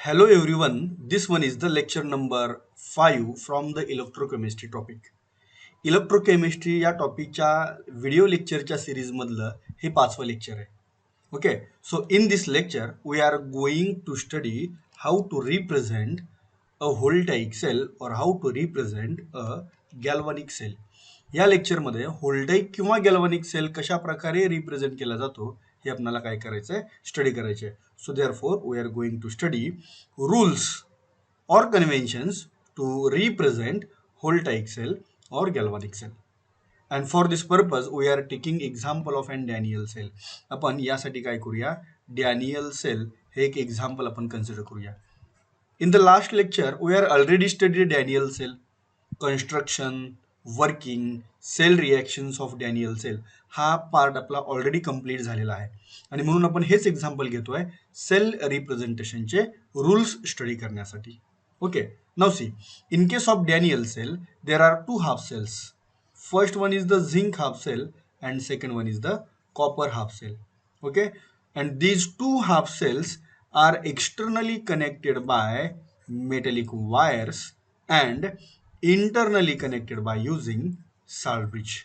Hello everyone, this one is the lecture number 5 from the electrochemistry topic. Electrochemistry या टॉपिकच्या video लेक्चरच्या सिरीजमधलं हे पाचवं लेक्चर आहे. Okay, so in this lecture we are going to study how to represent a voltaic cell और how to represent a galvanic cell. या लेक्चरमध्ये व्होल्टाईक किंवा गॅल्व्हॅनिक सेल कशा प्रकारे रिप्रेझेंट केला जातो हे आपल्याला काय करायचं आहे, स्टडी करायचे आहे. So therefore we are going to study rules or conventions to represent voltaic cell or galvanic cell. And for this purpose we are taking example of an Daniell cell. आपण यासाठी काय करूया, Daniell cell हे एक example आपण consider करूया. In the last lecture we are already studied Daniell cell, construction, working, cell reactions of Daniell cell. हा part आपला ऑलरेडी कंप्लीट झालेला आहे आणि म्हणून आपण हेच एक्झाम्पल घेतोय सेल रिप्रेझेंटेशनचे रूल्स स्टडी करण्यासाठी. Okay, now see, in case of Daniell cell, there are two half cells. First one is the zinc half cell and second one is the copper half cell. Okay, and these two half cells are externally connected by metallic wires and internally connected by using salt bridge.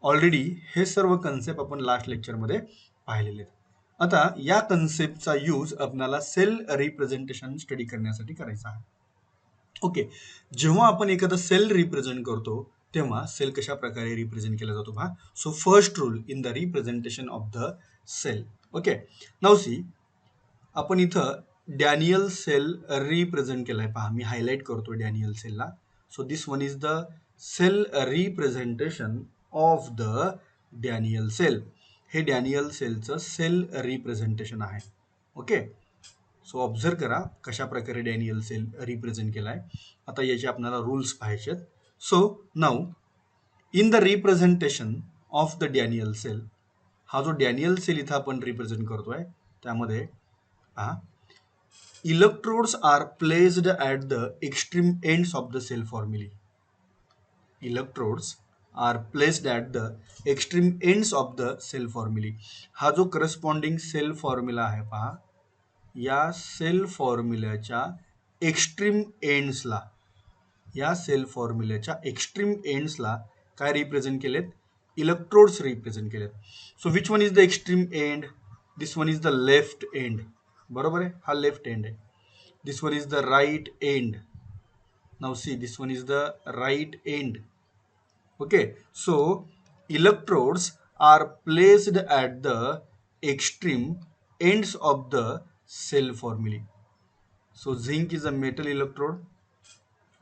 Already हे सर्व concept आपण last लेक्चरमध्ये पाहिलेले आहेत. आता या कन्सेप्टचा use आपल्याला sale representation study करण्यासाठी करायचा आहे. ओके, जेव्हा आपण एखादा सेल रिप्रेझेंट करतो तेव्हा सेल कशा प्रकारे रिप्रेझेंट केला जातो पहा. So first rule in the representation of the cell. Okay, now see, आपण इथं डॅनियल सेल रिप्रेझेंट केलाय पहा. मी हायलाइट करतो डॅनियल सेलला. So this one is the cell representation of the Daniell cell. हे डॅनियल सेलचं सेल रिप्रेझेंटेशन आहे. ओके, सो ऑब्झर्व करा कशा प्रकारे डॅनियल सेल रिप्रेझेंट केलाय. आता याचे आपल्याला रूल्स पाहायचे. So now in the representation of the Daniell cell, हा जो डॅनियल सेल इथं आपण रिप्रेझेंट करतोय त्यामध्ये electrodes are placed at the extreme ends of the cell formulae. Electrodes are placed at the extreme ends of the cell formulae. हा जो corresponding sale formula आहे पहा, या सेल फॉर्म्युल्याच्या एक्स्ट्रीम एंड्सला, या सेल फॉर्म्युल्याच्या एक्स्ट्रीम एंड्सला काय रिप्रेझेंट केलेत, इलेक्ट्रोड्स रिप्रेझेंट केलेत. So which one is the extreme end, this one is the left end. बरोबर आहे, हा लेफ्ट एंड आहे. This one is the right end. Now see, this one is the right end. Okay, so electrodes are placed at the extreme ends of the cell formulae. So zinc is a metal electrode,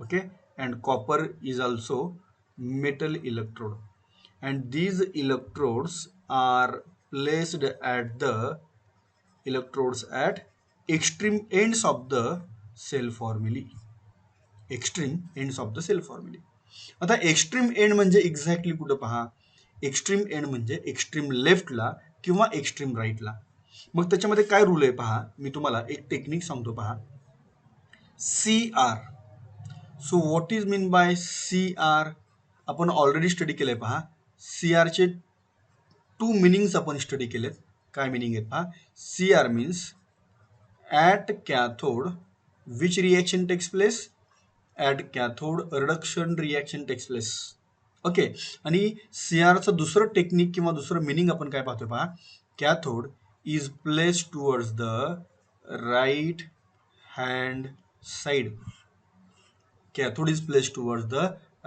okay, and copper is also metal electrode, and these electrodes are placed at the electrodes at extreme ends of the cell formulae. Extreme ends of the cell formulae. आता extreme end म्हणजे exactly कुठं पहा, extreme end म्हणजे extreme लेफ्टला किंवा extreme राईटला. मग त्याच्यामध्ये काय रूल आहे पहा, मी तुम्हाला एक टेक्निक सांगतो पहा. C R. So what is mean by C R, आपण ऑलरेडी स्टडी केलंय पहा. सी आरचे टू मिनिंग्स आपण स्टडी केलेत. काय मिनिंग आहेत पहा. C R means at cathode which reaction takes place, at cathode reduction reaction takes place. Okay, आणि सी आरचं दुसरं टेक्निक किंवा दुसरं मिनिंग आपण काय पाहतोय पहा. Cathode is place towards the right hand side. Cathode is place towards the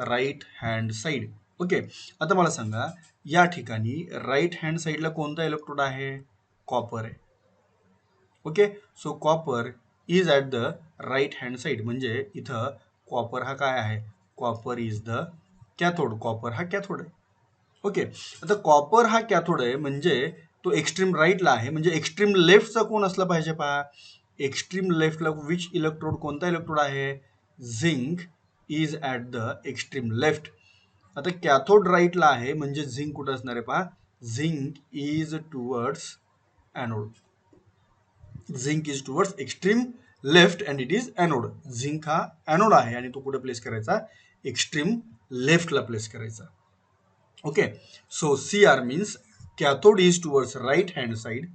right hand side. Okay, आता मला सांगा या ठिकाणी राईट हँड साईडला कोणता इलेक्ट्रोड आहे, कॉपर आहे. Okay, so copper is at the right hand side, म्हणजे इथं कॉपर हा काय आहे, copper is the cathode. Copper हा कॅथोड आहे. ओके, आता कॉपर हा कॅथोड आहे म्हणजे तो एक्स्ट्रीम राईटला आहे, म्हणजे एक्स्ट्रीम लेफ्टचा कोण असला पाहिजे पहा. एक्स्ट्रीम लेफ्टला विच इलेक्ट्रोड, कोणता इलेक्ट्रोड आहे, zinc is at the extreme left. आता कॅथोड राईटला आहे म्हणजे झिंक कुठं असणार आहे पहा, zinc is towards anode. Zinc is towards extreme left and it is anode. Zinc हा ॲनोड आहे आणि तो कुठे प्लेस करायचा, एक्स्ट्रीम लेफ्टला प्लेस करायचा. Okay, so C R means cathode is towards right hand side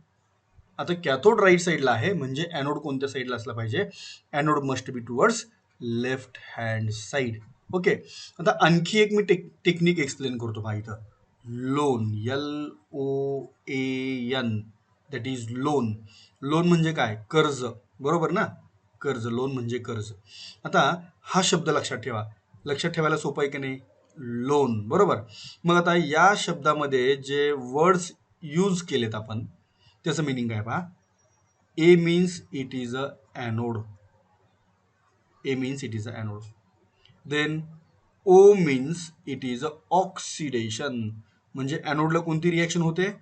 आता कॅथोड राईट साईडला आहे म्हणजे ॲनोड कोणत्या साईडला असला पाहिजे, anode must be towards left hand side. Okay, आता आणखी एक मी टेक्निक एक्सप्लेन करतो पहा इथं. Loan, LOAN, that is loan. Loan म्हणजे काय, कर्ज, बरोबर ना, कर्ज, लोन म्हणजे कर्ज. आता हा शब्द लक्षात ठेवा, लक्षात ठेवायला सोपं आहे की नाही, लोन, बरोबर. मग आता या शब्दामध्ये जे वर्ड्स यूज केलेत आपण त्याचं मिनिंग काय पहा. A means it is a anode, A means it is a anode. Then O means it is a oxidation, म्हणजे ॲनोडला कोणती रिॲक्शन होते,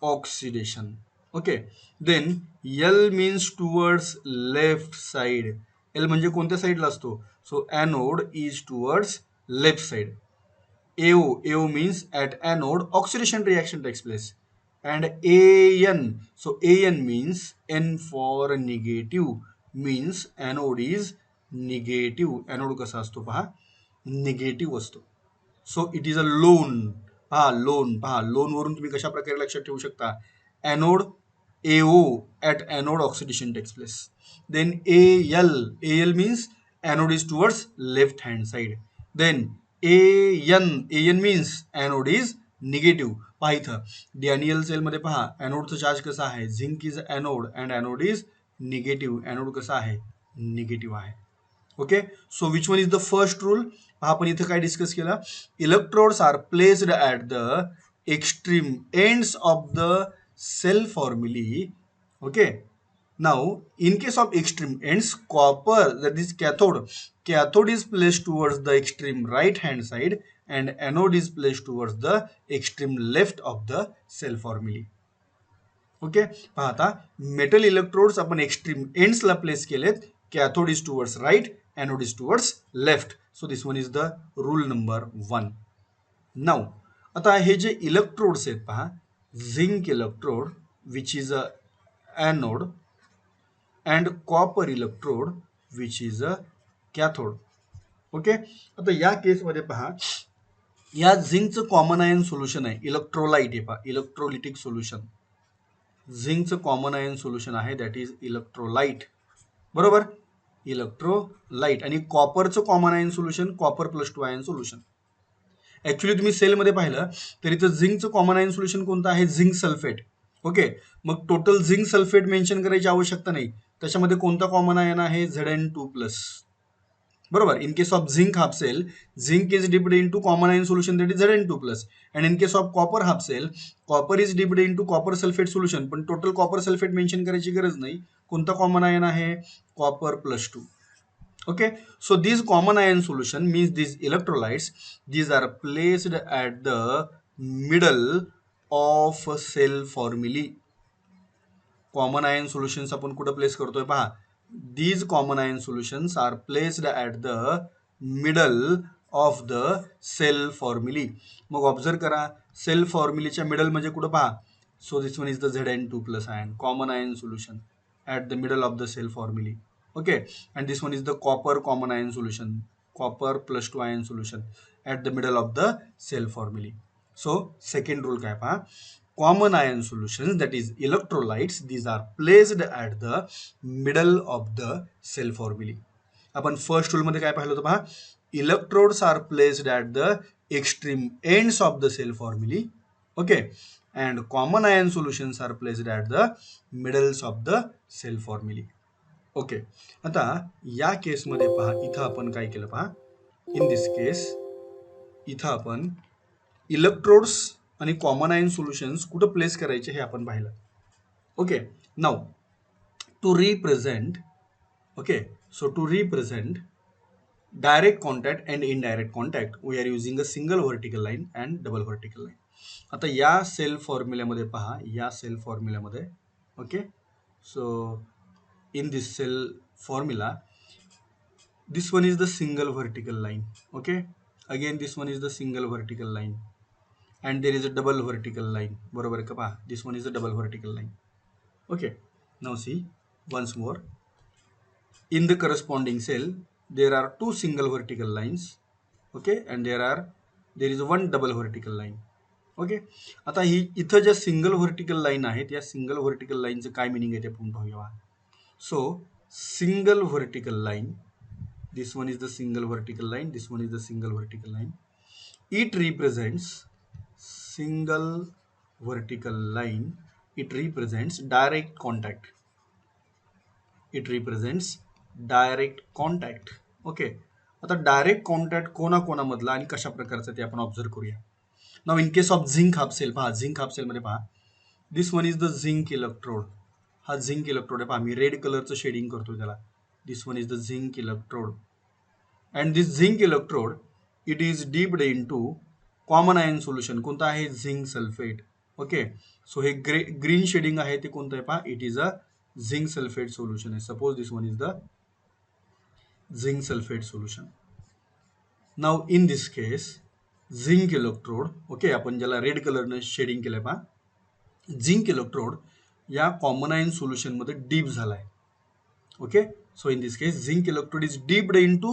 oxidation. Okay, then L means towards left side, L म्हणजे कोणत्या साईडला असतो, so anode is towards left side. AO means at anode oxidation reaction takes place, and AN, so AN means N for negative, means anode is negative. Anode कसा असतो पहा, negative असतो. So it is a loan. पहा loan, पहा loan वरून तुम्ही कशा प्रकारे लक्षात ठेवू शकता, anode AO at anode oxidation takes place. Then AL means anode is towards left hand side. Then AN means anode is negative. पहा इथं डॅनियल सेल मध्ये पहा एनोडचं चार्ज कसं आहे, zinc is anode and anode is negative. Anode कसा आहे, negative आहे. Okay, so which one is the first rule. आपण इथं काय डिस्कस केलं, electrodes are placed at the extreme ends of the cell formulae. Okay, now in case of extreme ends, copper, that is cathode is placed towards the extreme right hand side and anode is placed towards the extreme left of the cell formulae. Okay, पाहता metal electrodes आपण extreme एंड्सला place केलेत, cathode is towards right, anode is towards left. So this one is the rule number 1. Now आता हे जे electrodes आहेत पहा, zinc electrode which is a anode and copper electrode which is a cathode. Okay, आता या केसमध्ये पहा, या झिंकचं कॉमन आयन सोल्युशन आहे इलेक्ट्रोलाइट, आहे पहा इलेक्ट्रोलिटिक सोल्युशन. झिंकचं कॉमन आयन सोल्युशन आहे दॅट इज इलेक्ट्रोलाइट, बरोबर, इलेक्ट्रोलाइट. आणि कॉपरचं common ion solution copper +2 ion solution. Actually तुम्ही सेलमध्ये पाहिलं तर इथं झिंकचं कॉमन आयन सोल्युशन कोणतं आहे, झिंक सल्फेट. ओके, मग टोटल झिंक सल्फेट मेन्शन करायची आवश्यकता नाही, त्याच्यामध्ये कोणता कॉमन आयन आहे, Zn2+, बरोबर. In case of zinc half cell, zinc is dipped into common ion solution that is Zn2+, and in case of copper half cell, copper is dipped into copper sulphate solution, पण total copper sulphate mention करायची गरज नाही. कोणता common ion आहे, copper +2. Okay, so these common ion solution means these electrolytes, these are placed at the middle of cell formulae. Common ion solutions आपण कुठे place करतोय पहा, these common ion solutions are placed at the middle of the cell formulae. मग observe करा, sale फॉर्म्युलेच्या middle म्हणजे कुठं पहा, so this one is the Zn2+ ion, common ion solution at the middle of the cell formulae. Okay, and this one is the copper common ion solution, copper +2 ion solution at the middle of the cell formulae. So second rule काय पहा, common ion solutions that is electrolytes, these are placed at the middle of the cell formulae. आपण first rule मध्ये काय पाहिलं होतं पहा, electrodes are placed at the extreme ends of the cell formulae. Okay, and common ion solutions are placed at the middles of the cell formulae. Okay, आता या केसमध्ये पहा, इथं आपण काय केलं पहा, इन दिस केस इथं आपण इलेक्ट्रोड्स आणि कॉमन आयन सोल्युशन्स कुठं प्लेस करायचे हे आपण पाहिलं. Okay, now to represent, okay, so to represent direct contact and indirect contact, we are using a single vertical line and double vertical line. आता या सेल फॉर्म्युल्यामध्ये पहा, या सेल फॉर्म्युल्यामध्ये, okay, so in this cell formula, this one is the single vertical line. Okay, again this one is the single vertical line and there is a double vertical line, बरोबर आहे का पहा, this one is the double vertical line. Okay, now see once more, in the corresponding cell there are two single vertical lines, okay, and there is one double vertical line. Okay. आता ही इथं ज्या single vertical line आहेत, या single vertical लाईनचं काय meaning आहे ते आपण पाहूया. So single vertical line, this one is the single vertical line, this one is the single vertical line. It represents single vertical line, it represents direct contact, it represents direct contact. ओके. आता direct contact कोणाकोणामधला आणि कशा प्रकारचं ते आपण observe करूया. Now in case of zinc half cell, पहा झिंक हाफ सेल मध्ये पहा, this one is the zinc electrode. हा झिंक इलेक्ट्रोड आहे, पहा मी रेड कलरचं शेडिंग करतो त्याला. This one is the zinc electrode. and this zinc electrode, it is dipped into common ion solution. कोणता आहे? Zinc sulphate. ओके. सो हे ग्रीन शेडिंग आहे ते कोणतं आहे पहा, it is a zinc sulphate solution आहे. Suppose this one is the zinc sulphate solution. Now in this case zinc electrode, okay, आपण ज्याला रेड कलरने शेडिंग केलंय पहा, झिंक इलेक्ट्रोड या कॉमन आयन सोल्युशन मध्ये डीप झालाय. Okay. So in this case, zinc electrode is dipped into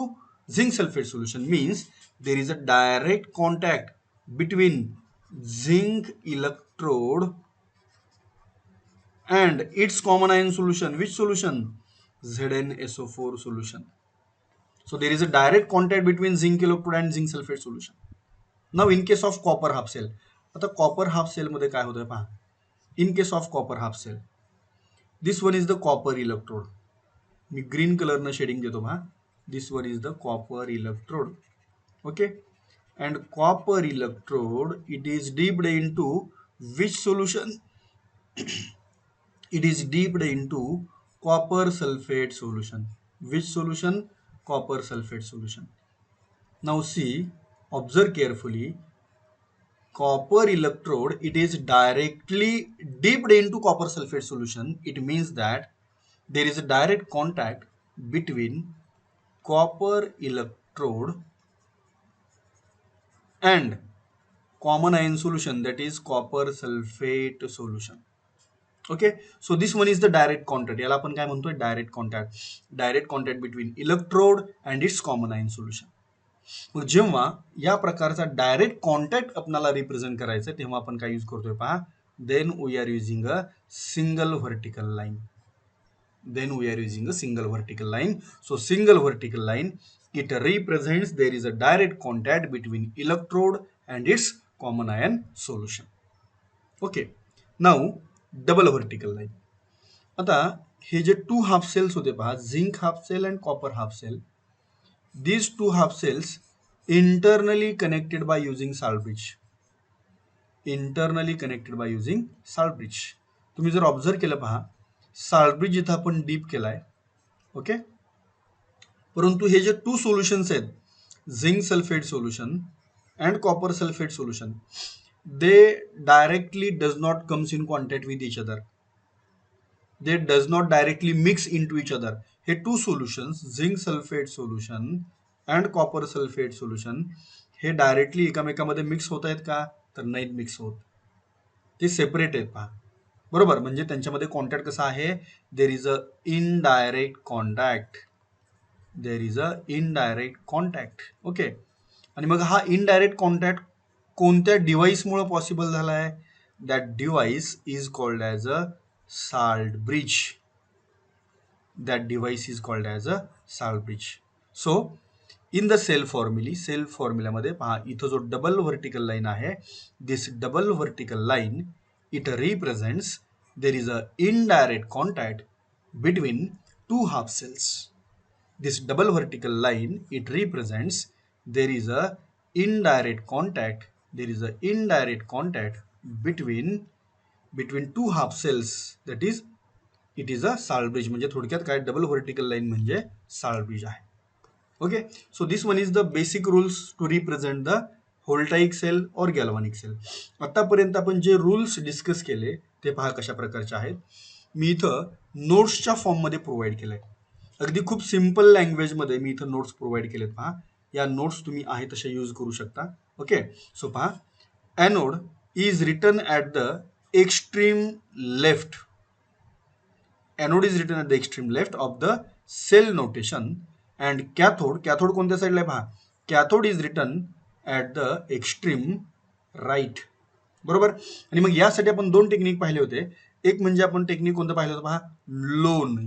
zinc sulfate solution, means there is a direct contact between zinc electrode and its common ion solution. Which solution? ZnSO4 solution. So there is a direct contact between zinc electrode and zinc sulfate solution. Now in case of copper half cell, आता copper half cell मध्ये काय होतंय पहा. In case of copper half cell, this one is the copper electrode. मी green कलरनं shading देतो पहा. This one is the copper electrode. Okay. And copper electrode, it is dipped into which solution? It is dipped into copper sulphate solution. Which solution? Copper sulphate solution. Now see, observe carefully, copper electrode, it is directly dipped into copper sulfate solution. It means that there is a direct contact between copper electrode and common ion solution, that is copper sulfate solution. Okay, so this one is the direct contact. याला आपण काय म्हणतोय? Direct contact. Direct contact between electrode and its common ion solution. मग जेव्हा या प्रकारचा direct contact आपल्याला represent करायचं तेव्हा आपण काय यूज करतोय पहा, then we are using a single vertical line. Then we are using a single vertical line. So single vertical line, it represents there is a direct contact between electrode and its common ion solution. Okay. Now double vertical line. आता हे जे to half cells होते पहा, zinc half cell and copper half cell, these two half cells internally connected by using salt bridge. Internally connected by using salt bridge. तुम्ही जर observe केलं पहा, salt bridge इथं आपण डीप केलाय. ओके. परंतु हे जे टू सोल्युशन्स आहेत, zinc sulphate solution and copper sulphate solution, they directly does not comes in contact with each other. They does not directly mix into each other. हे two solutions, zinc sulphate solution and copper sulphate solution, हे directly एकामेकामध्ये mix होत आहेत का? तर नाहीत mix होत. ते सेपरेट आहेत पहा. बरोबर. म्हणजे त्यांच्यामध्ये कॉन्टॅक्ट कसा आहे? देर is a indirect contact. There is a indirect contact. Okay. आणि मग हा इनडायरेक्ट कॉन्टॅक्ट कोणत्या डिव्हाइसमुळे पॉसिबल झाला आहे? That device is called as a salt bridge. That device is called as a salt bridge. So in the cell फॉर्म्युल्यामध्ये पहा, इथं जो डबल व्हर्टिकल लाईन आहे, this double vertical line, it represents there is a indirect contact between two half cells. This double vertical line, it represents there is a indirect contact, there is a indirect contact between two half cells, that is it is a salt bridge. म्हणजे थोडक्यात काय, double vertical line म्हणजे salt bridge आहे. Okay. So this one is the basic rules to represent the voltaic cell और galvanic cell. आतापर्यंत आपण जे rules discuss केले ते पहा कशा प्रकारचे आहेत. मी इथं नोट्सच्या फॉर्ममध्ये प्रोव्हाइड केलंय. अगदी खूप सिम्पल लँग्वेजमध्ये मी इथं नोट्स प्रोव्हाइड केलेत पहा. या नोट्स तुम्ही आहे तशा यूज करू शकता. ओके. सो पहा, anode is written at the extreme left. Anode is written at the extreme left of the cell notation. And cathode कोणत्या साईडला आहे पहा, cathode is written at the extreme right. बरोबर. आणि मग यासाठी आपण दोन टेक्निक पाहिले होते. एक म्हणजे आपण टेक्निक कोणतं पाहिलं होतं पहा, लोन,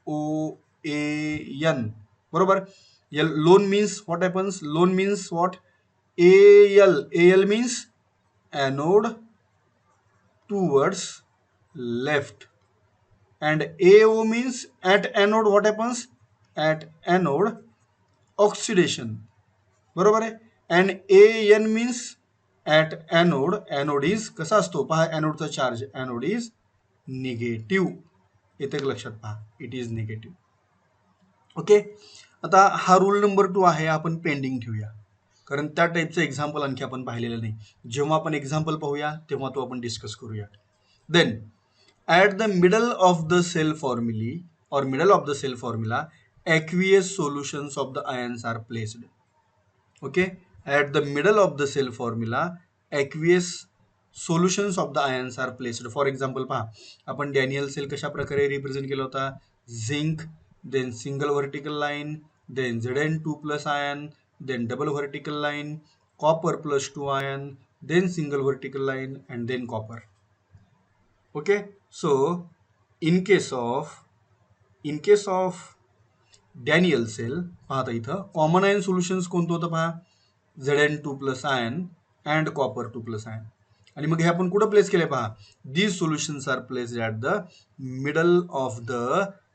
LOAN, बरोबर. Loan means what happens, loan means what, AL means anode towards left, and AO means at anode what happens, at anode oxidation, बरोबर आहे. and AN means at anode, anode is कसा असतो पहा, एनोडचा charge, anode is negative. येते लक्षात पहा, it is negative. Okay. आता हा रूल नंबर 2 आहे, आपण पेंडिंग ठेवूया, कारण त्या टाईपचं एक्झाम्पल आणखी आपण पाहिलेलं नाही. जेव्हा आपण एक्झाम्पल पाहूया तेव्हा तो आपण डिस्कस करूया. Then at the middle of the cell formulae or middle of the cell formula, aqueous solutions of the ions are placed. Okay, at the middle of the cell formula, aqueous solutions of the ions are placed. For example पहा, आपण Daniel sale कशा प्रकारे represent केला होता, zinc, then single vertical line, then Zn2 plus ion, then double vertical line, copper plus 2 ion, then single vertical line, and then copper. Okay. So in case of Daniell cell पाहता इथं common ion solutions कोणतं होतं पहा, Zn2 plus ion and copper 2 plus ion. आणि मग हे आपण कुठं प्लेस केले पहा, these solutions are placed at the middle of the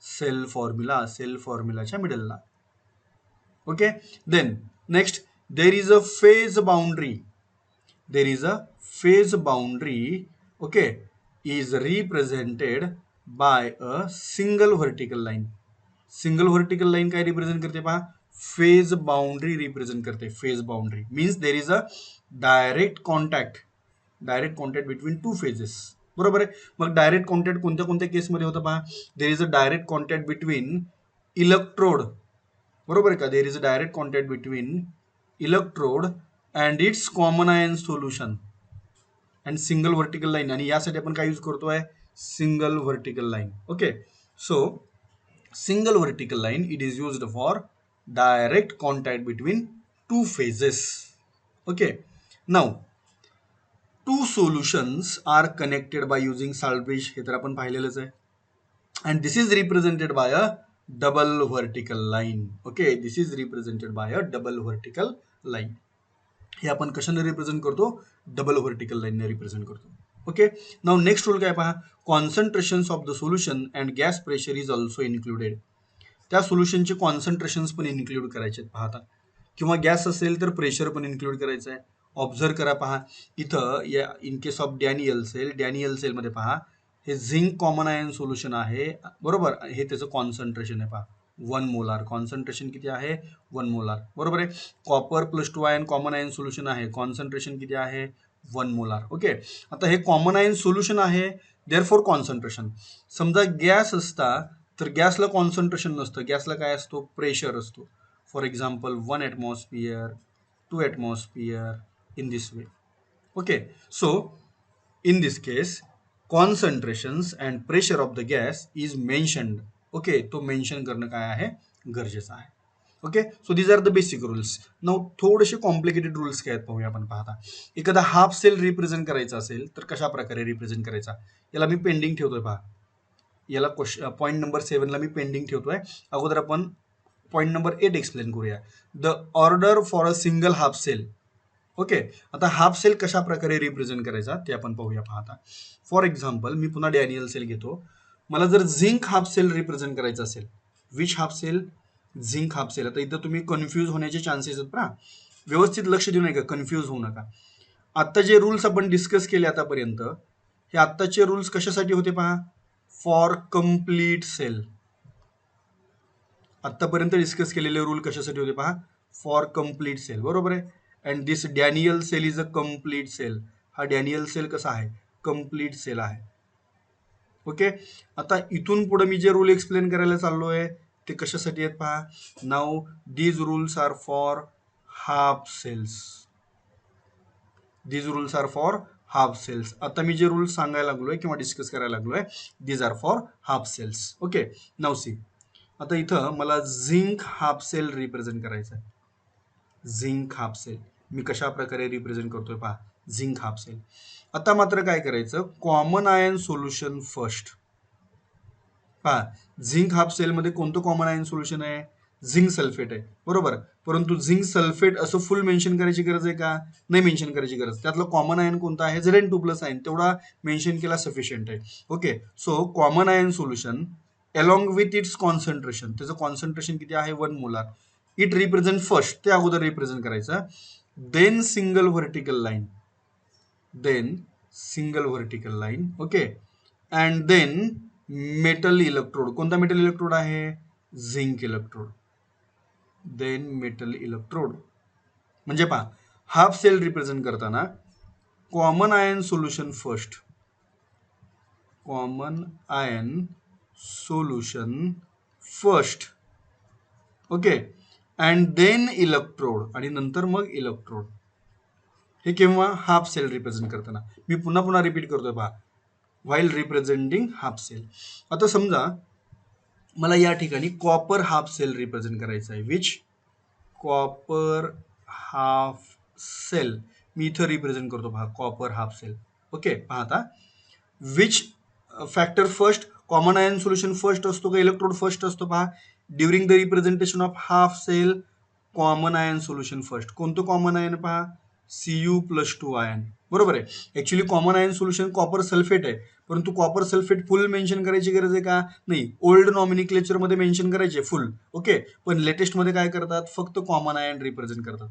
cell formula, sale फॉर्म्युलाच्या मिडलला. Okay. Then next, there is a phase boundary, there is a phase boundary, okay, is represented by a single vertical line. Single vertical line काय represent करते पहा, phase boundary represent करते. Phase boundary means there is a direct contact between two phases, बरोबर आहे. मग direct contact कोणत्या कोणत्या केसमध्ये होतं पहा, there is a direct contact between electrode, बरोबर आहे का, there is a direct contact between electrode and its common ion solution and single vertical line. आणि यासाठी आपण काय यूज करतोय, single vertical line. Okay. So single vertical line, it is used for direct contact between two phases. Okay. Now two solutions are connected by using salt bridge, हे तर आपण पाहिलेलंच आहे. And this is represented by a double vertical line. Okay, this is represented by a double vertical line. हे आपण कशाने represent करतो, double vertical लाईनने रिप्रेझेंट करतो. ओके. नाउ नेक्स्ट रूल काय पहा, concentrations of the solution and gas pressure is also included. त्या सोल्युशनचे कॉन्सन्ट्रेशन्स पण इन्क्लूड करायचे आहेत पाहता, किंवा गॅस असेल तर प्रेशर पण इन्क्लूड करायचं आहे. ऑब्झर्व करा पहा इथं, या इन केस ऑफ डॅनियल सेलमध्ये पहा, हे झिंक कॉमन आयन सोल्युशन आहे, बरोबर. हे त्याचं कॉन्सन्ट्रेशन आहे पहा, 1 मोलार. कॉन्सन्ट्रेशन किती आहे, 1 मोलार, बरोबर आहे. Copper plus 2 ion common ion solution आहे, कॉन्सन्ट्रेशन किती आहे, 1 मोलार. ओके. आता हे कॉमन आयन सोल्युशन आहे, देअरफॉर कॉन्सन्ट्रेशन. समजा गॅस असता तर गॅसला कॉन्सन्ट्रेशन नसतं, गॅसला काय असतो, प्रेशर असतो. For example 1 atmosphere, 2 atmosphere, in this way. Okay. So in this case concentrations and pressure of the gas is mentioned. Okay, तो मेन्शन करणं काय आहे, गरजेचं आहे. Okay. So these are the basic rules. Now थोडेसे complicated rules काय आहेत पाहूया आपण. पाहता, एखादा हाफ सेल रिप्रेझेंट करायचा असेल तर कशा प्रकारे रिप्रेझेंट करायचा, याला मी पेंडिंग ठेवतोय पहा, याला पॉईंट नंबर 7 ला मी पेंडिंग ठेवतोय. अगोदर आपण पॉईंट नंबर 8 एक्सप्लेन करूया. The order for a single half cell. Okay. आता हाफ सेल कशा प्रकारे रिप्रेझेंट करायचा ते आपण पाहूया. पाहता, फॉर एक्झाम्पल मी पुन्हा डॅनियल सेल घेतो. मला जर झिंक हाफ सेल रिप्रेझेंट करायचं असेल, which half cell, zinc half cell. आता इथं तुम्ही कन्फ्यूज होण्याचे चान्सेस आहेत पहा, व्यवस्थित लक्ष देऊ नका, कन्फ्यूज होऊ नका. आता जे रूल्स आपण डिस्कस केले आतापर्यंत, हे आत्ताचे रूल्स कशासाठी होते पहा, फॉर कम्प्लीट सेल. आतापर्यंत डिस्कस केलेले रूल कशासाठी होते पहा, फॉर कम्प्लीट सेल, बरोबर आहे. And this Daniell cell is a complete cell. हा डॅनियल सेल कसा आहे, कम्प्लीट सेल आहे. ओके. आता इथून पुढे मी जे रूल एक्सप्लेन करायला चाललोय ते कशासाठी आहेत पहा. Now these rules are for half cells. These rules are for half cells. आता मी जे रूल्स सांगायला लागलोय किंवा डिस्कस करायला लागलोय, these are for half cells. Okay. Now see, आता इथं मला झिंक हाफ सेल रिप्रेझेंट करायचं आहे. झिंक हाफ सेल मी कशा प्रकारे रिप्रेझेंट करतोय पहा, झिंक हाफ सेल. आता मात्र काय करायचं, कॉमन आयन सोल्युशन फर्स्ट. पहा, झिंक हाफ सेलमध्ये कोणतं कॉमन आयन सोल्युशन आहे, झिंक सल्फेट आहे, बरोबर. परंतु झिंक सल्फेट असं फुल मेन्शन करायची गरज आहे का, नाही मेन्शन करायची गरज. त्यातलं कॉमन आयन कोणता आहे, Zn2+ आयन, तेवढा मेन्शन केला सफिशियंट आहे. Okay, so common ion solution along with its concentration, त्याचं कॉन्सन्ट्रेशन किती आहे, 1 मोलार. इट रिप्रेझेंट फर्स्ट, ते अगोदर रिप्रेझेंट करायचं. Then single vertical line, okay. And then metal electrode, कोणता मेटल इलेक्ट्रोड आहे, zinc electrode. Then metal electrode. म्हणजे पहा, हाफ सेल रिप्रेझेंट करताना common ion solution first, okay. And then electrode, आणि नंतर मग इलेक्ट्रोड. हे केव्हा, हाफ सेल रिप्रेझेंट करताना. मी पुन्हा पुन्हा रिपीट करतोय पहा, व्हाईल रिप्रेझेंटिंग हाफ सेल. आता समजा मला या ठिकाणी कॉपर हाफ सेल रिप्रेझेंट करायचा आहे, विच कॉपर हाफ सेल मी इथं रिप्रेझेंट करतो पहा, कॉपर हाफ सेल. ओके, पहा आता, which factor first, common ion solution first असतो का इलेक्ट्रोड फर्स्ट असतो, पहा, during the representation of half cell common ion solution first. कोणतं कॉमन आयन, पहा, Cu+2 आयन, बरोबर आहे. Actually common ion solution copper sulphate आहे, परंतु कॉपर सल्फेट फुल मेन्शन करायची गरज आहे का, नाही. ओल्ड नॉमिनिक्लेचर मध्ये मेन्शन करायचे फुल, ओके. पण लेटेस्ट मध्ये काय करतात, फक्त कॉमन आयन रिप्रेझेंट करतात.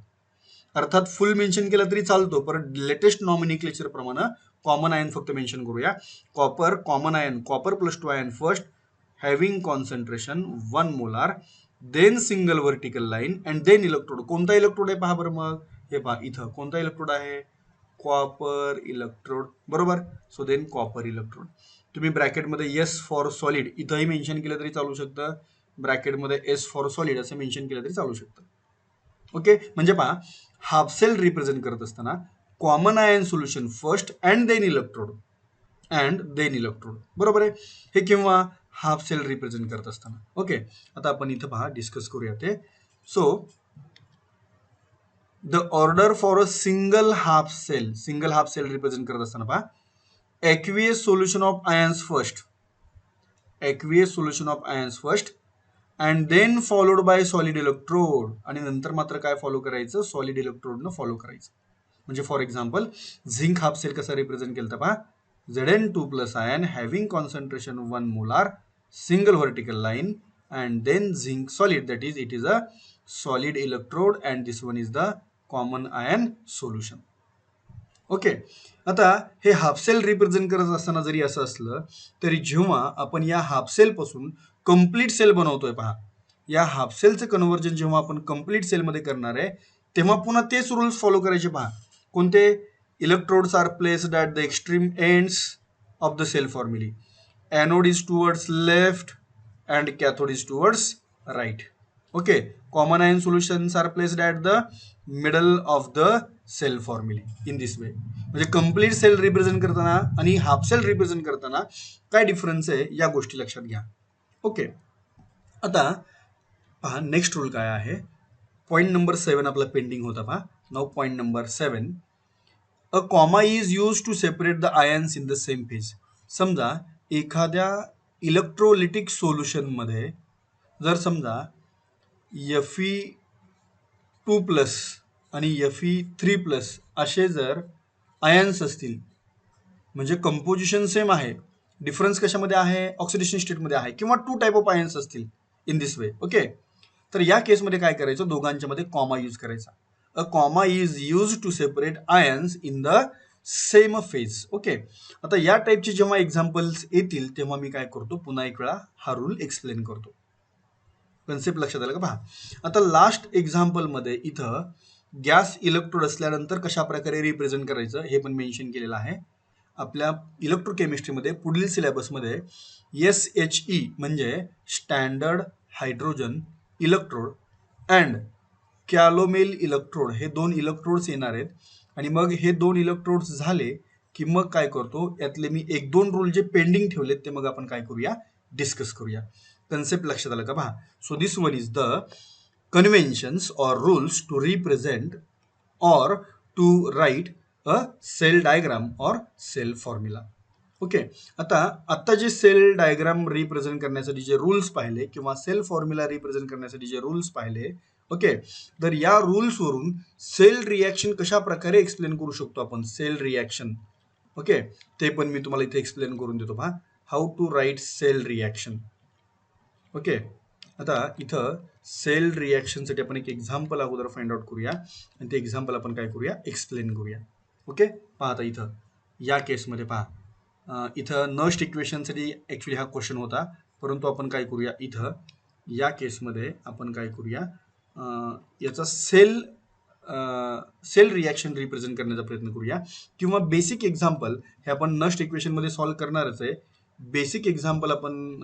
अर्थात फुल मेन्शन केलं तरी चालतो, पण लेटेस्ट नॉमिनिक्लेचर प्रमाणे कॉमन आयन फक्त मेन्शन करूया. Copper common ion, Copper+2 ion first, having concentration 1 molar, then single vertical line, and then electrode. कोणता इलेक्ट्रोड आहे पहा बरं, मग हे पहा इथं कोणता इलेक्ट्रोड आहे, कॉपर इलेक्ट्रोड, बरोबर. So than copper electrode. तुम्ही ब्रॅकेटमध्ये एस फॉर सॉलिड इथंही मेन्शन केलं तरी चालू शकतं, ब्रॅकेटमध्ये एस फॉर सॉलिड असं मेन्शन केलं तरी चालू शकतं. ओके, म्हणजे पहा, हाफ सेल रिप्रेझेंट करत असताना common ion solution first and then electrode, बरोबर आहे. हे केव्हा, हाफ सेल रिप्रेझेंट करत असताना. ओके, आता आपण इथं पहा डिस्कस करूया ते. So the order for a single half cell represent करत असताना पहा, aqueous solution of ions first and then followed by solid electrode, आणि नंतर मात्र काय फॉलो करायचं, सॉलिड इलेक्ट्रोडनं फॉलो करायचं. म्हणजे for example zinc half cell कसा रिप्रेझेंट केला पहा, Zn2+ ion having concentration 1 molar, single vertical line, and then zinc solid, that is it is a solid electrode, and this one is the common ion solution. Okay, आता हे half cell represent करत असताना जरी असं असलं तरी जेव्हा आपण या हाफ सेल पासून कंप्लीट सेल बनवतोय पहा, या हाफ सेलचं कन्व्हर्जन जेव्हा आपण कंप्लीट सेलमध्ये करणार आहे तेव्हा पुन्हा तेच रूल्स फॉलो करायचे पहा. कोणते, electrodes are placed at the extreme ends of the cell formulae, anode is towards left and cathode is towards right. Okay, common ion solutions are placed at the middle of the cell formulae in this way. म्हणजे complete sale represent करताना आणि half cell represent करताना काय difference आहे या गोष्टी लक्षात घ्या. ओके, आता पहा नेक्स्ट रूल काय आहे. पॉईंट नंबर 7 आपला पेंडिंग होता पहा. Now point number 7, a comma is use to separate the ions in the same phase. समजा एखाद्या इलेक्ट्रोलिटिक सोल्युशन मध्ये जर समजा Fe2+ आणि Fe3+ असे जर आयन्स असतील, म्हणजे कंपोजिशन सेम आहे, डिफरन्स कशामध्ये आहे, ऑक्सिडेशन स्टेटमध्ये आहे, किंवा 2 टाईप ऑफ आयन्स असतील इन दिस वे. ओके, तर या केसमध्ये काय करायचं, दोघांच्या मध्ये कॉमा यूज करायचा. A comma is use to separate ions in the same phase. Okay, आता या टाईपचे जेव्हा एक्झाम्पल्स येतील तेव्हा मी काय करतो, पुन्हा एक वेळा हा रूल एक्सप्लेन करतो. कन्सेप्ट लक्षात आलं का पहा. आता लास्ट एक्झाम्पल मध्ये इथं गॅस इलेक्ट्रोड असल्यानंतर कशा प्रकारे रिप्रेझेंट करायचं हे पण मेन्शन केलेलं आहे. आपल्या इलेक्ट्रोकेमिस्ट्रीमध्ये पुढील सिलेबसमध्ये SHE म्हणजे standard hydrogen electrode and calomel electrode हे 2 इलेक्ट्रोड्स येणार आहेत. आणि मग हे 2 इलेक्ट्रोड्स झाले की मग काय करतो, यातले मी 1-2 रूल जे पेंडिंग ठेवलेत ते मग आपण काय करूया, डिस्कस करूया. कन्सेप्ट लक्षात आलं का पहा. So this one is the conventions or rules to represent or to write a cell diagram or cell formula. Okay. आता जे सेल डायग्राम रिप्रेझेंट करण्यासाठी जे रूल्स पाहिले किंवा सेल फॉर्म्युला रिप्रेझेंट करण्यासाठी जे रूल्स पाहिले, ओके, तर या रूल्स वरून सेल रिॲक्शन कशा प्रकारे एक्सप्लेन करू शकतो आपण, सेल रिॲक्शन. ओके, ते पण मी तुम्हाला इथे एक्सप्लेन करून देतो पहा. How to write cell reaction. Okay. आता इथं सेल रिॲक्शनसाठी आपण एक एक्झाम्पल अगोदर फाइंड आउट करूया आणि ते एक्झाम्पल आपण काय करूया, एक्सप्लेन करूया. ओके. पहा आता इथं या केसमध्ये पहा, इथं नस्ट इक्वेशनसाठी ॲक्च्युली हा क्वेश्चन होता, परंतु आपण काय करूया, इथं या केसमध्ये आपण काय करूया, याचा सेल रिॲक्शन रिप्रेझेंट करण्याचा प्रयत्न करूया किंवा बेसिक एक्झाम्पल हे आपण नस्ट इक्वेशनमध्ये सॉल्व्ह करणारच आहे. बेसिक एक्झाम्पल आपण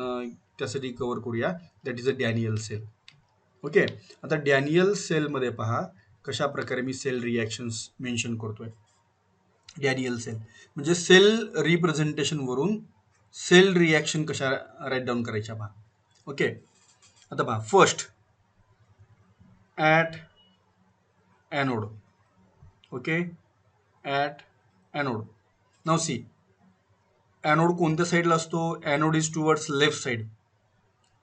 त्यासाठी कव्हर करूया, that is a Daniell cell. Okay. आता डॅनियल सेलमध्ये पहा कशा प्रकारे मी सेल रिॲक्शन्स मेन्शन करतोय. डॅनियल सेल म्हणजे सेल रिप्रेझेंटेशन वरून सेल रिॲक्शन कशा राईट डाऊन करायच्या पहा. ओके. आता पहा, first at anode. Okay, at anode. Now see, anode कोणत्या साईडला असतो, anode is towards left side.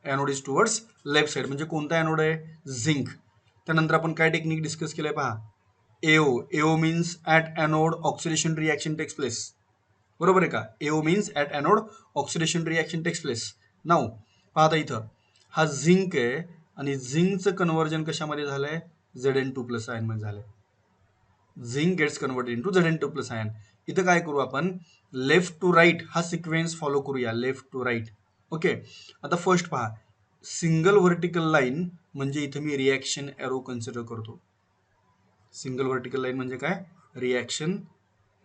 Anode is towards left side म्हणजे कोणता ॲनोड आहे, झिंक. त्यानंतर आपण काय टेक्निक डिस्कस केलंय पहा, AO. AO means at anode oxidation reaction takes place. बरोबर आहे का, AO means at anode oxidation reaction takes place. Now पहा आता इथं हा झिंक आहे आणि झिंकचं कन्व्हर्जन कशामध्ये झालंय, Zn2+ आयन मध्ये झालंय. Zinc gets converted into Zn2+ ion. इथं काय करू आपण, लेफ्ट टू राईट हा सिक्वेन्स फॉलो करूया, लेफ्ट टू राईट. ओके. आता फर्स्ट पहा, सिंगल व्हर्टिकल लाईन म्हणजे इथं मी रिॲक्शन एरो कन्सिडर करतो. सिंगल व्हर्टिकल लाईन म्हणजे काय, reaction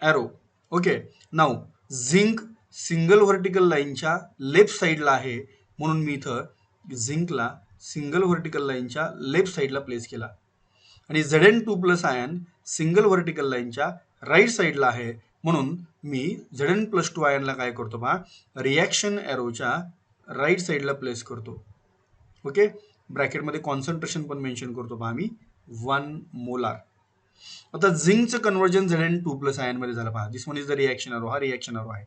arrow. Okay. Now zinc single vertical लाईनच्या लेफ्ट साईडला आहे म्हणून मी इथं झिंकला सिंगल व्हर्टिकल लाईनच्या लेफ्ट साईडला प्लेस केला आणि Zn2+ आयन सिंगल व्हर्टिकल लाईनच्या राईट साईडला आहे म्हणून मी Zn+2 आयनला काय करतो पहा, रिॲक्शन एरोच्या राईट साईडला प्लेस करतो. ओके. ब्रॅकेटमध्ये कॉन्सन्ट्रेशन पण मेन्शन करतो पहा मी, 1 मोलार. आता झिंकचं कन्व्हर्जन Zn2+ आयन मध्ये झालं पहा. This one is the reaction arrow, हा रिॲक्शन एरो आहे.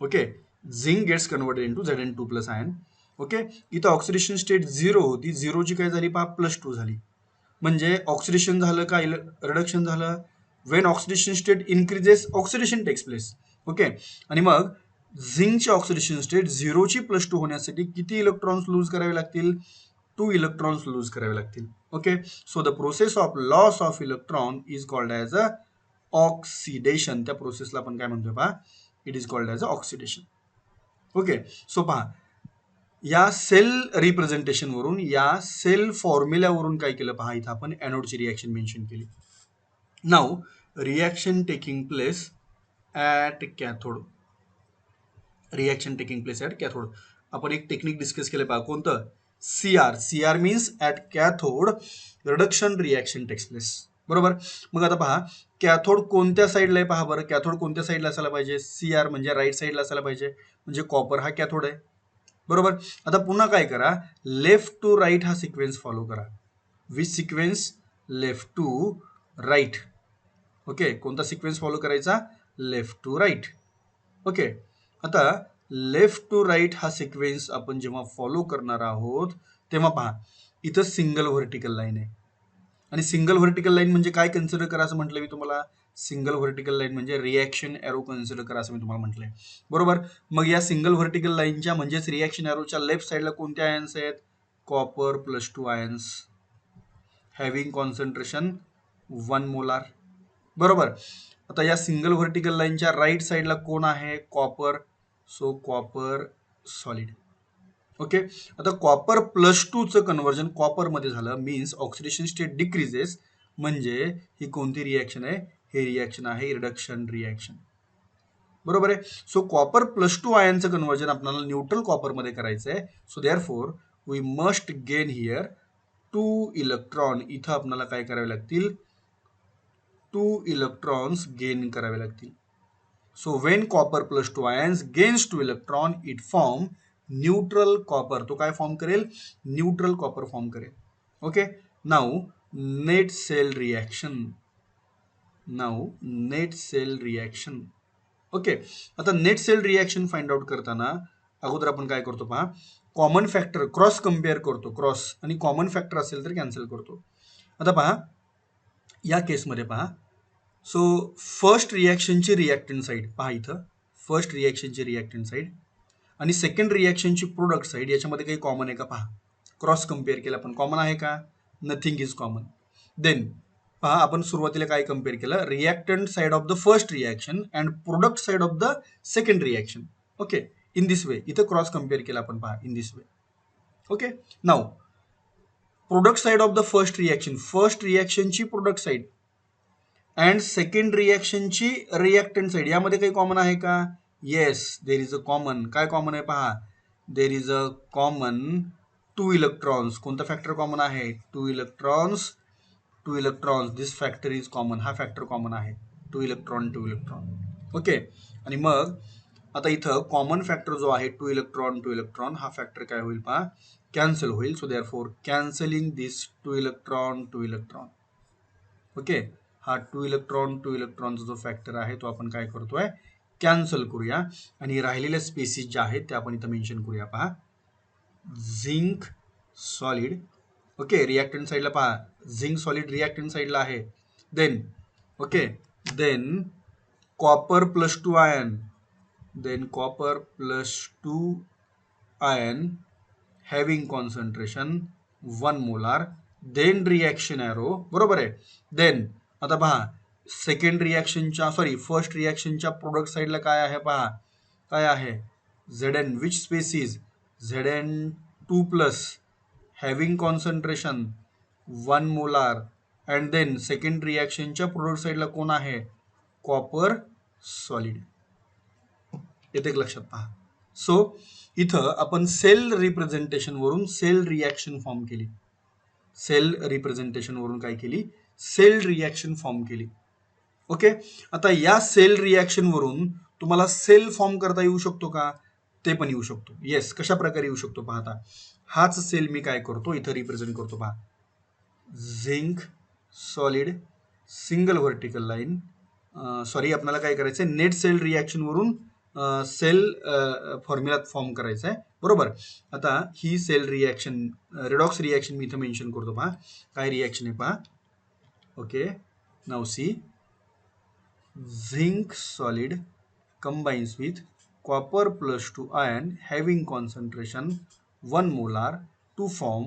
Okay. Zinc gets converted into Zn2+ ion. Okay. इथं ऑक्सिडेशन स्टेट 0 होती, 0ची काय झाली पहा, +2 झाली. म्हणजे ऑक्सिडेशन झालं का रिडक्शन झालं, when oxidation state increases oxidation takes place. Okay. आणि मग झिंकची ऑक्सिडेशन स्टेट 0ची +2 होण्यासाठी किती इलेक्ट्रॉन्स लूज करावे लागतील, 2 इलेक्ट्रॉन्स लूज करावे लागतील. Okay. So the process of loss of electron is called as a oxidation. त्या प्रोसेसला आपण काय म्हणतोय पहा, it is called as a oxidation. Okay. So पहा, या सेल रिप्रेझेंटेशन वरून या सेल फॉर्म्युल्यावरून काय केलं पहा, इथं आपण ॲनोडची रिॲक्शन मेन्शन केली. Now reaction taking place at cathode. Reaction taking place at cathode. आपण एक टेक्निक डिस्कस केलं पहा, कोणतं, CR. CR means at cathode reduction reaction takes place. बरोबर. मग आता पहा, कॅथोड कोणत्या साईडला आहे पहा बरं, कॅथोड कोणत्या साईडला असायला पाहिजे, CR म्हणजे राईट साईडला असायला पाहिजे, म्हणजे कॉपर हा कॅथोड आहे. बरोबर. आता पुन्हा काय करा, लेफ्ट टू राईट हा सिक्वेन्स फॉलो करा. Which sequence, left to right. Okay. कोणता सिक्वेन्स फॉलो करायचा, लेफ्ट टू राईट. ओके. आता लेफ्ट टू राईट हा सिक्वेन्स आपण जेव्हा फॉलो करणार आहोत तेव्हा पहा, इथं सिंगल व्हर्टिकल लाईन आहे आणि सिंगल व्हर्टिकल लाईन म्हणजे काय कन्सिडर करा असं म्हटलं मी तुम्हाला, सिंगल व्हर्टिकल लाईन म्हणजे रिॲक्शन एरो कन्सिडर करा असं मी तुम्हाला म्हटलंय. बरोबर. मग या सिंगल व्हर्टिकल लाईनच्या म्हणजेच रिॲक्शन एरोच्या लेफ्ट साईडला कोणत्या आयन्स आहेत, copper +2 ions having concentration 1 molar. बरोबर. आता या सिंगल व्हर्टिकल लाईनच्या राईट साईडला कोण आहे, copper. So copper solid. Okay. आता कॉपर +2चं कन्व्हर्जन कॉपरमध्ये झालं मीन्स ऑक्सिडेशन स्टेट डिक्रीजेस, म्हणजे ही कोणती रिॲक्शन आहे, हे रिॲक्शन आहे रिडक्शन रिॲक्शन. बरोबर आहे. सो कॉपर +2 आयनचं कन्व्हर्जन आपल्याला न्यूट्रल कॉपरमध्ये करायचं आहे. So therefore we must gain here 2 electron. इथं आपल्याला काय करावे लागतील, 2 इलेक्ट्रॉन्स गेन करावे लागतील. So when copper +2 ions gains 2 electron it form neutral copper. तो काय फॉर्म करेल, न्यूट्रल कॉपर फॉर्म करेल. Okay. Now net cell reaction. Now net cell reaction. Okay, आता net cell reaction find out करताना अगोदर आपण काय करतो पहा, कॉमन फॅक्टर क्रॉस कम्पेअर करतो, क्रॉस आणि कॉमन फॅक्टर असेल तर कॅन्सल करतो. आता पहा या केसमध्ये पहा, सो फर्स्ट रिॲक्शनची रिॲक्टंट साईड पहा इथं, फर्स्ट रिॲक्शनची रिॲक्टंट साईड आणि सेकंड रिॲक्शनची प्रोडक्ट साईड याच्यामध्ये काही कॉमन आहे का पहा, क्रॉस कम्पेअर केला पण कॉमन आहे का, नथिंग इज कॉमन. देन पहा आपण सुरुवातीला काय कम्पेअर केलं, reactant side of the first reaction and product side of the second reaction. Okay, in this way इथं क्रॉस कम्पेअर केला आपण पहा, in this way. Okay, now product side of the first reaction, first रिॲक्शनची product side and second रिॲक्शनची reactant side यामध्ये काही common आहे का, yes there is a common. काय कॉमन आहे पहा, there is a common 2 electrons. कोणता फॅक्टर कॉमन आहे, 2 electrons, 2 electrons, this factor is common, हा फॅक्टर कॉमन आहे, 2 इलेक्ट्रॉन 2 इलेक्ट्रॉन. ओके, आणि मग आता इथं कॉमन फॅक्टर जो आहे 2 इलेक्ट्रॉन 2 इलेक्ट्रॉन, हा फॅक्टर काय होईल पहा, कॅन्सल होईल. सो देअरफॉर कॅन्सलिंग दिस 2 इलेक्ट्रॉन 2 इलेक्ट्रॉन. ओके, हा 2 इलेक्ट्रॉन 2 इलेक्ट्रॉनचा जो फॅक्टर आहे तो आपण काय करतोय, कॅन्सल करूया आणि राहिलेल्या स्पेसिस ज्या आहेत त्या आपण इथं मेन्शन करूया. पहा झिंक सॉलिड, ओके रिॲक्टंट साईडला पहा, झिंक सॉलिड रिॲक्टंट साईडला आहे. Then okay, then copper plus 2 ion, then copper plus 2 ion having concentration 1 molar, then reaction arrow, बरोबर आहे. देन आता पहा सेकंड रिॲक्शनच्या फर्स्ट रिॲक्शनच्या प्रोडक्ट साईडला काय आहे पहा, काय आहे, Zn, which species, Zn2 plus having concentration 1 molar and then second रिॲक्शनच्या प्रोडक्ट साईडला कोण आहे, कॉपर सॉलिड. येते लक्षात पहा. सो इथं आपण सेल रिप्रेझेंटेशन वरून सेल रिॲक्शन फॉर्म केली, सेल रिप्रेझेंटेशन वरून काय केली, सेल रिॲक्शन फॉर्म केली. ओके, आता या सेल रिॲक्शन वरून तुम्हाला सेल फॉर्म करता येऊ शकतो का, ते पण येऊ शकतो. येस, कशा प्रकारे येऊ शकतो पाहता, हाच सेल मी काय करतो इथं रिप्रेझेंट करतो पहा, zinc solid single vertical line, आपल्याला काय करायचंय, नेट सेल रिॲक्शन वरून सेल फॉर्म्युला फॉर्म करायचा आहे, बरोबर. आता ही सेल रिॲक्शन रिडॉक्स रिॲक्शन मी इथं मेन्शन करतो पहा, काय रिॲक्शन आहे पहा. Okay, now C, zinc solid combines with copper plus 2 ion having concentration 1 molar to form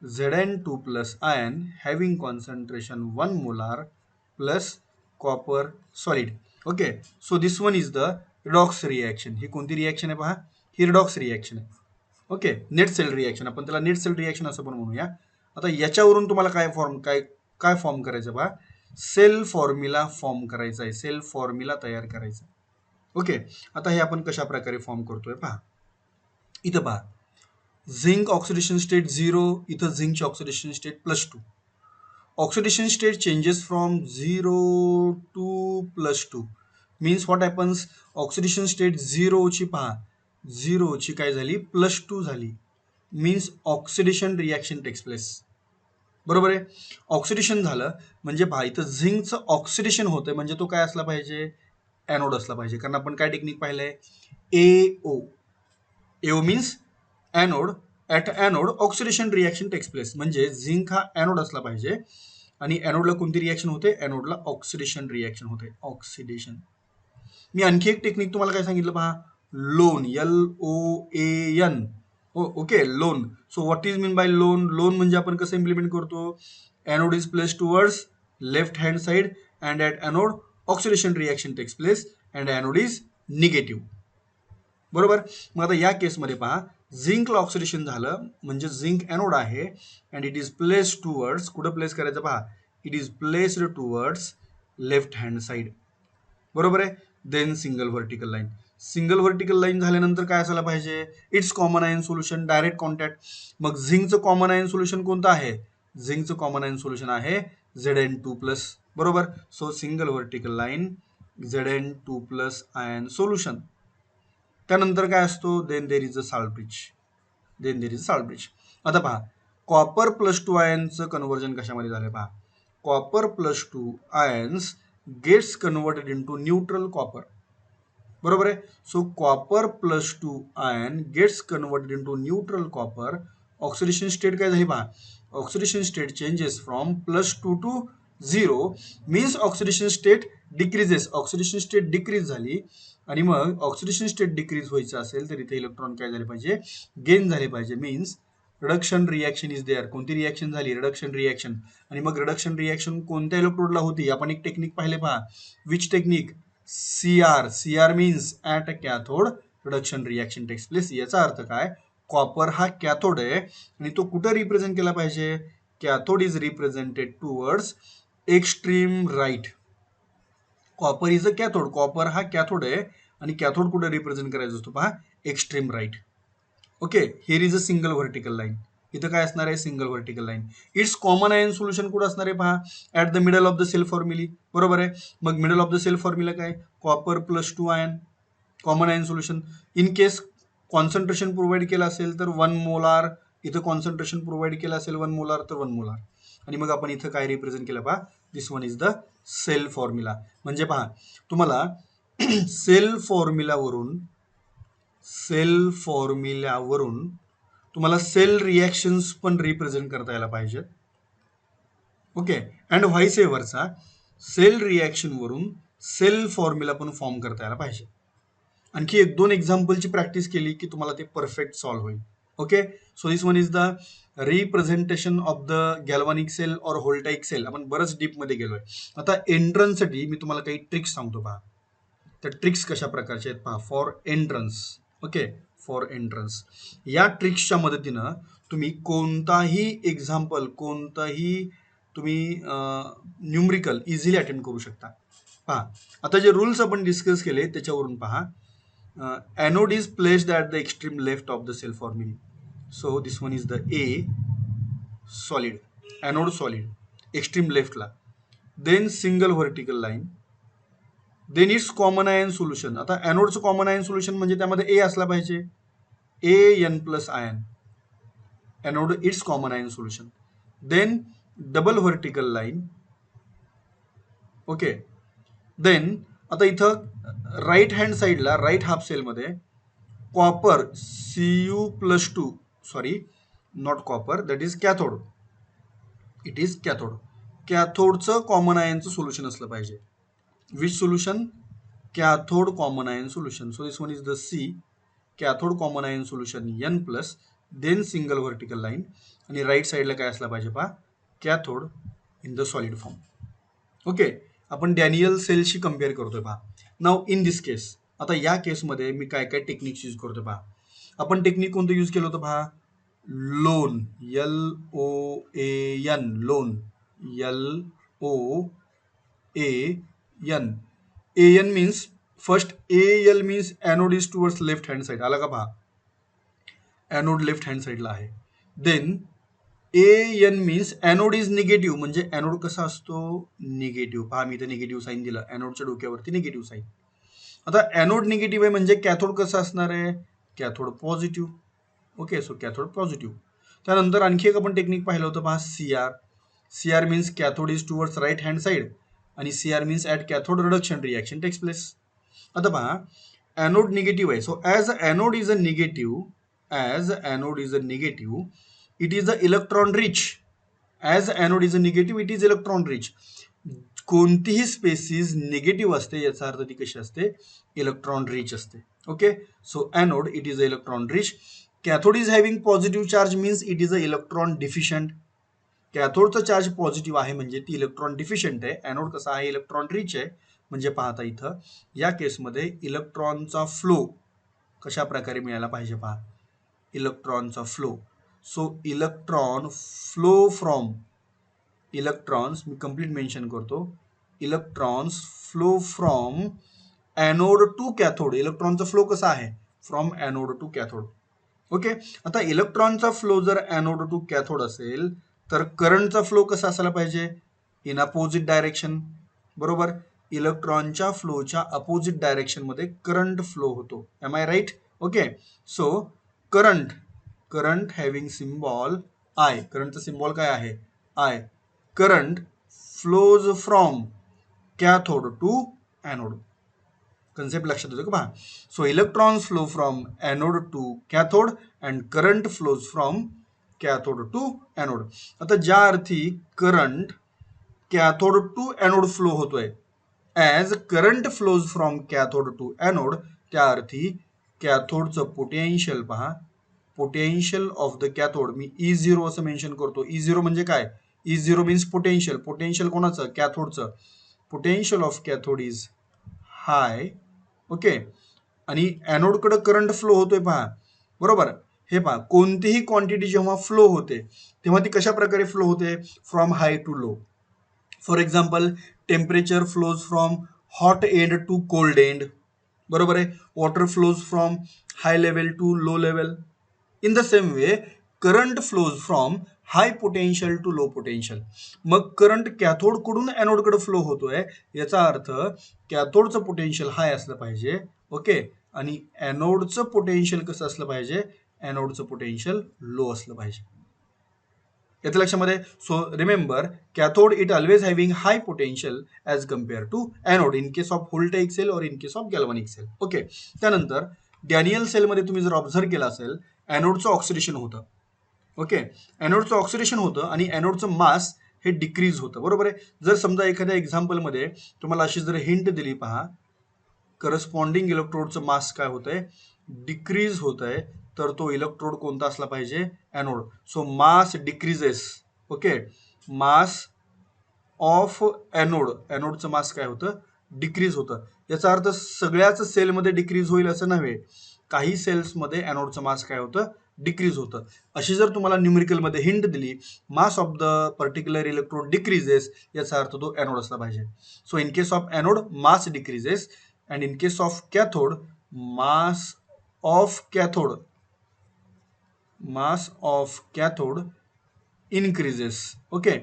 Zn2 plus ion having concentration 1 molar plus copper solid. Okay, so this one is the redox reaction. ही कोणती reaction आहे पहा, ही redox reaction आहे. Okay, net cell reaction, आपण त्याला net cell reaction असं पण म्हणूया. आता याच्यावरून तुम्हाला काय फॉर्म करायचं पहा, सेल फॉर्म्युला फॉर्म करायचा आहे, सेल फॉर्म्युला तयार करायचा. ओके, आता हे आपण कशा प्रकारे फॉर्म करतोय पहा, इथं पहा झिंक ऑक्सिडेशन स्टेट 0, इथं झिंकची oxidation state +2. Oxidation state changes from 0 to +2 means what happens, oxidation state 0 ची पहा, 0 ची काय झाली, +2 झाली, means oxidation reaction takes place, बरोबर आहे. ऑक्सिडेशन झालं म्हणजे पहा इथं झिंकचं ऑक्सिडेशन होतंय म्हणजे तो काय असला पाहिजे, ॲनोड असला पाहिजे, कारण आपण काय टेक्निक पाहिलंय, AO, AO means anode, at anode oxidation reaction takes place, म्हणजे झिंक हा ॲनोड असला पाहिजे आणि ॲनोडला कोणती रिॲक्शन होते, ॲनोडला ऑक्सिडेशन रिॲक्शन होते, ऑक्सिडेशन. मी आणखी एक टेक्निक तुम्हाला काय सांगितलं पहा, loan, LOAN, okay, loan. So what is mean by loan, loan म्हणजे आपण कसं इम्प्लिमेंट करतो, anode is place towards left hand side and at anode oxidation reaction takes place and anode is negative, बरोबर. मग आता या केसमध्ये पहा झिंकला ऑक्सिडेशन झालं म्हणजे झिंक ॲनोड आहे and it is place towards, कुठं प्लेस करायचं पहा, it is placed towards left hand side, बरोबर आहे. Then single vertical line, single vertical line झाल्यानंतर काय असायला पाहिजे, it's common ion solution, direct contact. मग झिंकचं कॉमन आयन सोल्युशन कोणतं आहे, झिंकचं कॉमन आयन सोल्युशन आहे Zn2 प्लस, बरोबर. So single vertical line Zn2 plus ion solution. त्यानंतर काय असतो, then there is a salt bridge, then there is salt bridge. आता पहा कॉपर +2 आयन्सचं कन्व्हर्जन कशामध्ये झालं पहा, copper +2 ions gets converted into neutral copper. बरोबर आहे. So copper plus 2 ion gets converted into neutral copper. Oxidation state काय झाली पहा. Oxidation state changes from +2 to 0 means oxidation state decreases. Oxidation state decrease झाली आणि मग ऑक्सिडेशन स्टेट डिक्रीज व्हायचं असेल तर इथे इलेक्ट्रॉन काय झाले पाहिजे, गेन झाले पाहिजे. Means reduction reaction is there. कोणती रिॲक्शन झाली, रिडक्शन रिॲक्शन. आणि मग रिडक्शन रिॲक्शन कोणत्या इलेक्ट्रोडला होती, आपण एक टेक्निक पाहिले पहा. Which technique, CR. CR means at a cathode reduction reaction takes place. याचा अर्थ काय, कॉपर हा कॅथोड आहे आणि तो कुठं रिप्रेझेंट केला पाहिजे, cathode is represented towards extreme right. Copper is a cathode. Copper हा कॅथोड आहे आणि कॅथोड कुठे रिप्रेझेंट करायचा असतो पहा, extreme right. Okay, here is a single vertical line. इथं काय असणार आहे, single vertical line. It's common ion solution कुठं असणार आहे पहा, at the middle of the cell formulae. बरोबर आहे. मग middle of the cell formula काय, copper +2 ion, common ion solution. In case concentration provide केलं असेल तर 1 मोलार, इथं कॉन्सन्ट्रेशन प्रोव्हाइड केलं असेल 1 मोलार तर 1 मोलार. आणि मग आपण इथं काय रिप्रेझेंट केलं पहा, this one is the cell formula. म्हणजे पहा तुम्हाला सेल फॉर्म्युल्यावरून तुम्हाला सेल रिॲक्शन्स पण रिप्रेझेंट करता यायला पाहिजे. ओके, अँड व्हाईस एव्हरचा सेल रिॲक्शन वरून सेल फॉर्म्युला पण फॉर्म करता यायला पाहिजे. आणखी 1-2 एक्झाम्पलची प्रॅक्टिस केली की तुम्हाला ते परफेक्ट सॉल्व्ह होईल. Okay, so this one is the representation of the galvanic cell or voltaic cell. आपण बरंच डीपमध्ये गेलोय. आता एंट्रन्ससाठी मी तुम्हाला काही ट्रिक्स सांगतो पहा. त्या ट्रिक्स कशा प्रकारच्या आहेत पहा. For entrance, okay, for entrance या ट्रिक्सच्या मदतीनं तुम्ही कोणताही एक्झाम्पल, कोणताही तुम्ही न्यूमरिकल इझिली अटेम्प्ट करू शकता. पहा आता जे रूल्स आपण डिस्कस केले त्याच्यावरून पहा. Anode is placed at the extreme left of the cell formulae. So this one is the A solid, anode solid extreme लेफ्टला. Then single vertical line, then it's common ion solution. आता एनोडचं common ion solution म्हणजे त्यामध्ये ए असला पाहिजे, AN+ ion, anode it's common ion solution. Then double vertical line. Okay, then आता इथं right hand साईडला राईट हाफ सेलमध्ये copper Cu+2, sorry not copper, that is cathode. It is cathode. कॅथोडचं common आयनचं सोल्युशन असलं पाहिजे. Which solution, cathode common ion solution. So this one is the C, cathode common ion solution N+, then single vertical line. आणि right साईडला काय असला पाहिजे पहा, cathode in the solid form. Okay, आपण डॅनियल सेलशी कम्पेअर करतोय पहा. नाव इन दिस केस, आता या केसमध्ये मी काय काय टेक्निक्स यूज करतोय पहा. आपण टेक्निक कोणतं यूज केलं होतं पहा, loan, LOAN, loan, LOAN. AN means first, AL means anode is towards left hand side. आला का पहा, एनोड लेफ्ट हँड साईडला आहे. Then AN means anode is negative, म्हणजे एनोड कसा असतो, निगेटिव्ह. पहा मी इथे निगेटिव्ह साईन दिलं, एनोडच्या डोक्यावरती निगेटिव्ह साईन. आता एनोड निगेटिव्ह आहे म्हणजे कॅथोड कसं असणार आहे, cathode positive. Okay, so cathode positive. त्यानंतर आणखी एक आपण टेक्निक पाहिलं होतं पहा, CR means cathode is towards right hand side आणि CR means at cathode reduction reaction takes place. आता पहा एनोड निगेटिव्ह आहे. So as anode is a negative, it is a electron rich. As anode is a negative, it is electron rich. कोणतीही species negative असते याचा अर्थ ती कशी असते, इलेक्ट्रॉन रिच असते. Okay, so anode it is a electron rich. Cathode is having positive charge means it is a electron deficient. कॅथोडचं charge positive आहे म्हणजे ती इलेक्ट्रॉन डिफिशियंट आहे. एनोड कसा आहे, इलेक्ट्रॉन रिच आहे. म्हणजे पाहता इथं या केसमध्ये इलेक्ट्रॉनचा फ्लो कशा प्रकारे मिळायला पाहिजे पहा, इलेक्ट्रॉनचा flow. So electron flow from, electrons मी कंप्लीट मेन्शन करतो, electrons flow from anode to cathode. इलेक्ट्रॉनचा फ्लो कसा आहे, from anode to cathode. Okay, आता इलेक्ट्रॉनचा फ्लो जर एनोड टू कॅथोड असेल तर करंटचा फ्लो कसा असायला पाहिजे, इन अपोजिट डायरेक्शन. बरोबर, इलेक्ट्रॉनच्या फ्लोच्या अपोजिट डायरेक्शन मध्ये करंट फ्लो होतो. Am I right. Okay, so current having symbol I, करंटचा सिम्बॉल काय आहे, I. Current flows from cathode to anode. Concept लक्षात येतो का पहा. So electrons flow from anode to cathode and current flows from cathode to anode. आता ज्या अर्थी current cathode to anode flow होतोय, as current flows from cathode to anode, त्या अर्थी कॅथोडचं पोटेन्शियल पहा, potential of the cathode me E0 असं mention करतो. E0 म्हणजे काय? E0 means potential. पोटेन्शियल कोणाचं? कॅथोडचं. Potential of cathode is high. Okay. आणि ॲनोडकडे करंट फ्लो होतोय पहा, बरोबर. हे पहा, कोणतीही क्वांटिटी जेव्हा फ्लो होते तेव्हा ती कशा प्रकारे फ्लो होते? From high to low. For example, temperature flows from hot end to cold end, बरोबर आहे. Water flows from high level to low level. In the same way current flows from high potential to low potential. मग current कॅथोडकडून एनोडकडे flow होतोय, याचा अर्थ कॅथोडचं potential हाय असलं पाहिजे. ओके. आणि एनोडचं पोटेन्शियल कसं असलं पाहिजे? एनोडचं पोटेन्शियल लो असलं पाहिजे. येतं लक्षामध्ये. So remember, cathode it always having high potential as compare to anode in case of voltaic cell or in case of galvanic cell. Okay. त्यानंतर डॅनियल सेलमध्ये तुम्ही जर ऑब्झर्व केलं असेल, एनोडचं ऑक्सिडेशन होतं. ओके. एनोडचं ऑक्सिडेशन होतं आणि एनोडचं मास हे डिक्रीज होतं, बरोबर आहे. जर समजा एखाद्या एक्झाम्पलमध्ये तुम्हाला अशी जर हिंट दिली, पहा, करस्पॉन्डिंग इलेक्ट्रोडचं मास काय होत आहे? डिक्रीज होत आहे. तर तो इलेक्ट्रोड कोणता असला पाहिजे? Anode. So mass decreases. Okay. Mass of anode, एनोडचं मास काय होतं? डिक्रीज होतं. याचा अर्थ सगळ्याच सेलमध्ये डिक्रीज होईल असं नव्हे. काही सेल्समध्ये एनोडचं मास काय होतं? डिक्रीज होतं. अशी जर तुम्हाला न्यूमेरिकलमध्ये हिंट दिली, mass of the particular electrode decreases, याचा अर्थ तो एनोड असला पाहिजे. So in case of anode mass decreases and in case of cathode mass of cathode increases. Okay.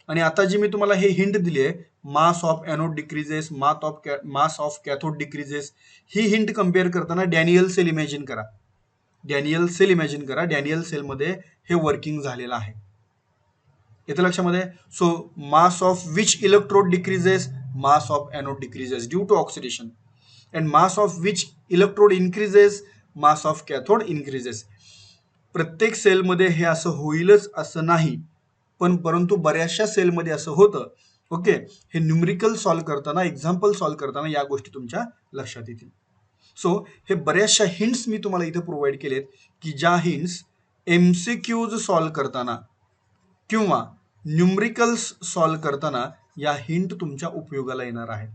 आणि आता जी मी तुम्हाला हे हिंट दिली आहे, मास of anode decreases, mass of cathode decreases, he hint compare करताना डॅनियल सेल इमॅजिन करा. Daniel sale imagine करा. Daniel सेलमध्ये हे वर्किंग झालेलं आहे. येतं लक्षामध्ये. So mass of which electrode decreases? Mass of anode decreases due to oxidation. and mass of which electrode increases? mass of cathode increases. प्रत्येक सेलमध्ये हे असं होईलच असं नाही, परंतु बऱ्याचशा सेलमध्ये असं होतं. ओके. हे न्यूमेरिकल सॉल्व्ह करताना, एक्झाम्पल सॉल्व्ह करताना या गोष्टी तुमच्या लक्षात येतील. सो हे बऱ्याचशा हिंट्स मी तुम्हाला इथे प्रोव्हाइड केलेत, की ज्या हिंट्स MCQज सॉल्व्ह करताना किंवा न्यूमेरिकल्स सॉल्व्ह करताना या हिंट तुमच्या उपयोगाला येणार आहेत.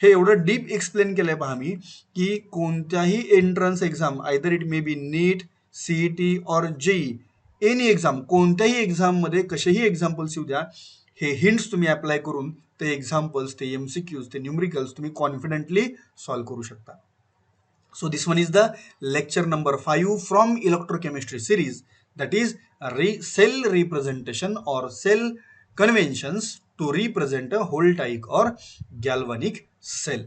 हे एवढं डीप एक्सप्लेन केलंय पहा मी, की कोणत्याही entrance exam, either it may be NEET, CET or JEE, any exam, कोणत्याही एक्झाममध्ये कसेही एक्झाम्पल्स येऊ द्या, हे हिंट्स तुम्ही अप्लाय करून ते एक्झाम्पल्स, ते MCQज, ते न्यूमेरिकल्स तुम्ही कॉन्फिडेंटली सॉल्व्ह करू शकता. So this one is the lecture number 5 from electrochemistry series, that is cell representation or cell conventions to represent a voltaic or galvanic cell.